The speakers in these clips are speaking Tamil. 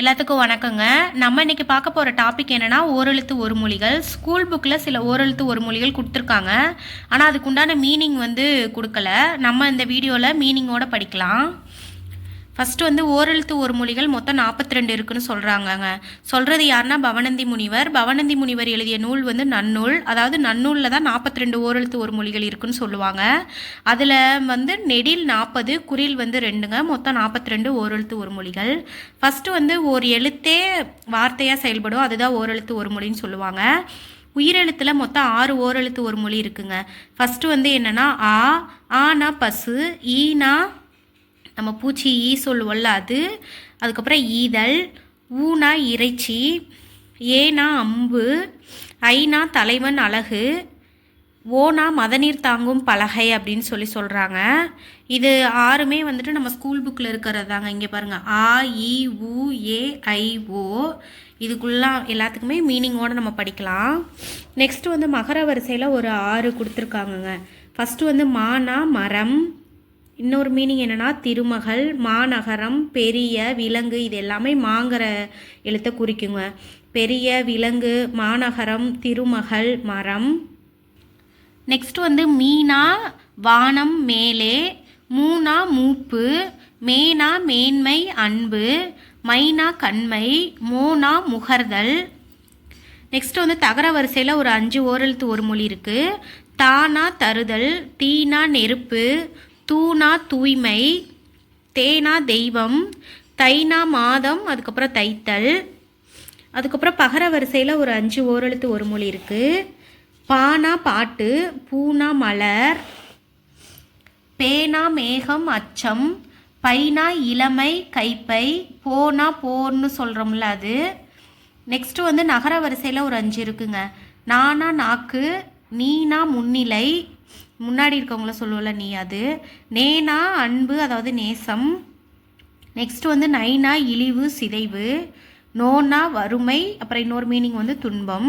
எல்லாத்துக்கும் வணக்கங்க. நம்ம இன்னைக்கு பார்க்க போகிற டாபிக் என்னென்னா ஓரெழுத்து ஒரு மொழிகள். ஸ்கூல் புக்கில் சில ஓரெழுத்து ஒரு மொழிகள் கொடுத்துருக்காங்க. ஆனால் அதுக்குண்டான மீனிங் கொடுக்கல. நம்ம இந்த வீடியோவில் மீனிங்கோடு படிக்கலாம். ஃபஸ்ட்டு ஓரெழுத்து ஒரு மொழிகள் மொத்தம் 42 இருக்குன்னு சொல்கிறாங்கங்க. சொல்கிறது யாருன்னா பவணந்தி முனிவர். பவணந்தி முனிவர் எழுதிய நூல் நன்னூல். அதாவது நன்னூலில் தான் 42 ஓரெழுத்து ஒரு மொழிகள் இருக்குன்னு சொல்லுவாங்க. அதில் நெடில் 40, குறில் 2ங்க. மொத்தம் 42 ஓரெழுத்து ஒரு மொழிகள். ஃபஸ்ட்டு ஒரு எழுத்தே வார்த்தையாக செயல்படும், அதுதான் ஓரெழுத்து ஒரு மொழின்னு சொல்லுவாங்க. உயிரெழுத்தில் மொத்தம் 6 ஓரெழுத்து ஒரு மொழி இருக்குங்க. ஃபஸ்ட்டு என்னென்னா ஆனா பசு, ஈனா நம்ம பூச்சி ஈ சொல்லுவோம்ல அது, அதுக்கப்புறம் ஈதல், ஊனா இறைச்சி, ஏனா அம்பு, ஐனா தலைவன் அழகு, ஓனா மதநீர் தாங்கும் பலகை அப்படின்னு சொல்கிறாங்க. இது ஆறுமே நம்ம ஸ்கூல் புக்கில் இருக்கிறது தாங்க. இங்கே பாருங்கள், ஆ இ உ ஏ ஐ ஓ. இதுக்குள்ளே எல்லாத்துக்குமே மீனிங்கோடு நம்ம படிக்கலாம். நெக்ஸ்ட்டு மகர வரிசையில் ஒரு 6 கொடுத்துருக்காங்கங்க. ஃபஸ்ட்டு மானா மரம், இன்னொரு மீனிங் என்னென்னா திருமகள், மாநகரம், பெரிய விலங்கு. இது எல்லாமே மாங்கிற எழுத்தை குறிக்குங்க. பெரிய விலங்கு, மாநகரம், திருமகள், மரம். நெக்ஸ்ட் மீனா வானம் மேலே, மூனா மூப்பு, மேனா மேன்மை அன்பு, மைனா கண்மை, மோனா முகர்தல். நெக்ஸ்ட் தகர வரிசையில் ஒரு 5 ஓரெழுத்து ஒரு மொழி இருக்குது. தானா தருதல், தீனா நெருப்பு, தூணா தூய்மை, தேனா தெய்வம், தைனா மாதம், அதுக்கப்புறம் தைத்தல். அதுக்கப்புறம் பகர வரிசையில் ஒரு 5 ஓரெழுத்து ஒரு மொழி இருக்குது. பானா பாட்டு, பூனா மலர், பேனா மேகம் அச்சம், பைனா இளமை கைப்பை, போனா போர்னு சொல்கிறோம்ல அது. நெக்ஸ்ட்டு நகர வரிசையில் ஒரு 5 இருக்குங்க. நானா நாக்கு, நீனா முன்னிலை, முன்னாடி இருக்கவங்கள சொல்லுவோம்ல நீ அது, நேனா அன்பு அதாவது நேசம். நெக்ஸ்ட்டு நைனா இழிவு சிதைவு, நோனா வறுமை, அப்புறம் இன்னொரு மீனிங் துன்பம்.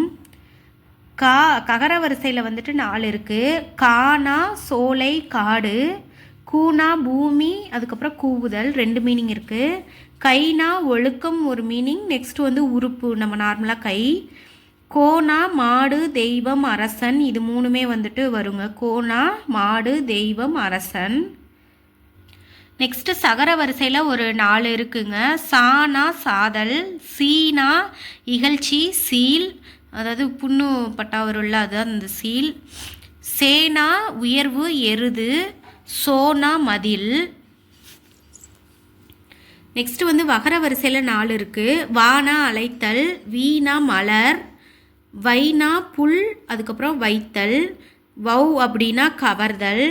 ககர வரிசையில் 4 இருக்குது. கானா சோலை காடு, கூனா பூமி, அதுக்கப்புறம் கூவுதல், 2 மீனிங் இருக்குது. கைனா ஒழுக்கம் ஒரு மீனிங். நெக்ஸ்ட்டு உறுப்பு, நம்ம நார்மலாக கை. கோனா மாடு தெய்வம் அரசன், இது 3மே வருங்க. கோனா மாடு தெய்வம் அரசன். நெக்ஸ்ட்டு சகர வரிசையில் ஒரு 4 இருக்குங்க. சானா சாதல், சீனா இகழ்ச்சி சீல், அதாவது புண்ணு பட்டா வரும்ல அது அந்த சீல். சேனா உயர்வு எருது, சோனா மதில். நெக்ஸ்ட்டு வகர வரிசையில் 4 இருக்குது. வானா அழைத்தல், வீணா மலர், வைனா புல், அதுக்கப்புறம் வைத்தல், வௌ அப்படின்னா கவர்தல்.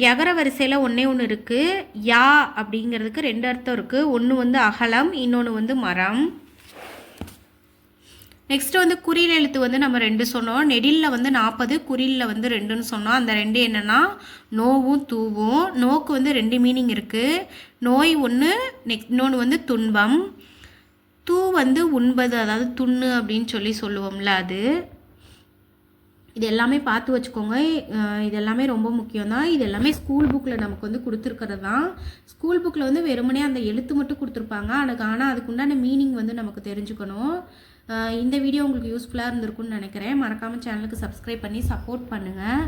யகர வரிசையில் 1 இருக்குது. யா அப்படிங்கிறதுக்கு 2 அர்த்தம் இருக்குது. ஒன்று அகலம், இன்னொன்று மரம். நெக்ஸ்ட்டு குறில் எழுத்து நம்ம 2 சொன்னோம். நெடிலில் 40, குறிலில் 2ன்னு சொன்னோம். அந்த 2 என்னென்னா நோவும் தூவும். நோக்கு 2 மீனிங் இருக்குது. நோய் ஒன்று, இன்னொன்று துன்பம். தூ உண்பது, அதாவது துண்ணு அப்படின்னு சொல்லுவோம்ல அது. இது எல்லாமே பார்த்து வச்சுக்கோங்க. இது எல்லாமே ரொம்ப முக்கியம் தான். இது எல்லாமே ஸ்கூல் புக்கில் நமக்கு கொடுத்துருக்கிறது தான். ஸ்கூல் புக்கில் வெறுமனே அந்த எழுத்து மட்டும் கொடுத்துருப்பாங்க. ஆனால் அதுக்குண்டான மீனிங் நமக்கு தெரிஞ்சுக்கணும். இந்த வீடியோ உங்களுக்கு யூஸ்ஃபுல்லாக இருந்திருக்குன்னு நினைக்கிறேன். மறக்காமல் சேனலுக்கு சப்ஸ்கிரைப் பண்ணி சப்போர்ட் பண்ணுங்கள்.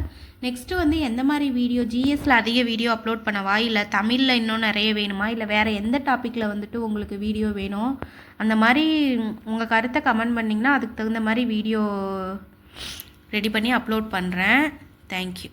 நெக்ஸ்ட்டு எந்த மாதிரி வீடியோ, ஜிஎஸ்சில் அதிக வீடியோ அப்லோட் பண்ணவா, இல்லை தமிழில் இன்னும் நிறைய வேணுமா, இல்லை வேறு எந்த டாப்பிக்கில் உங்களுக்கு வீடியோ வேணும், அந்த மாதிரி உங்கள் கருத்தை கமெண்ட் பண்ணிங்கன்னா அதுக்கு தகுந்த மாதிரி வீடியோ ரெடி பண்ணி அப்லோட் பண்ணுறேன். தேங்க்யூ.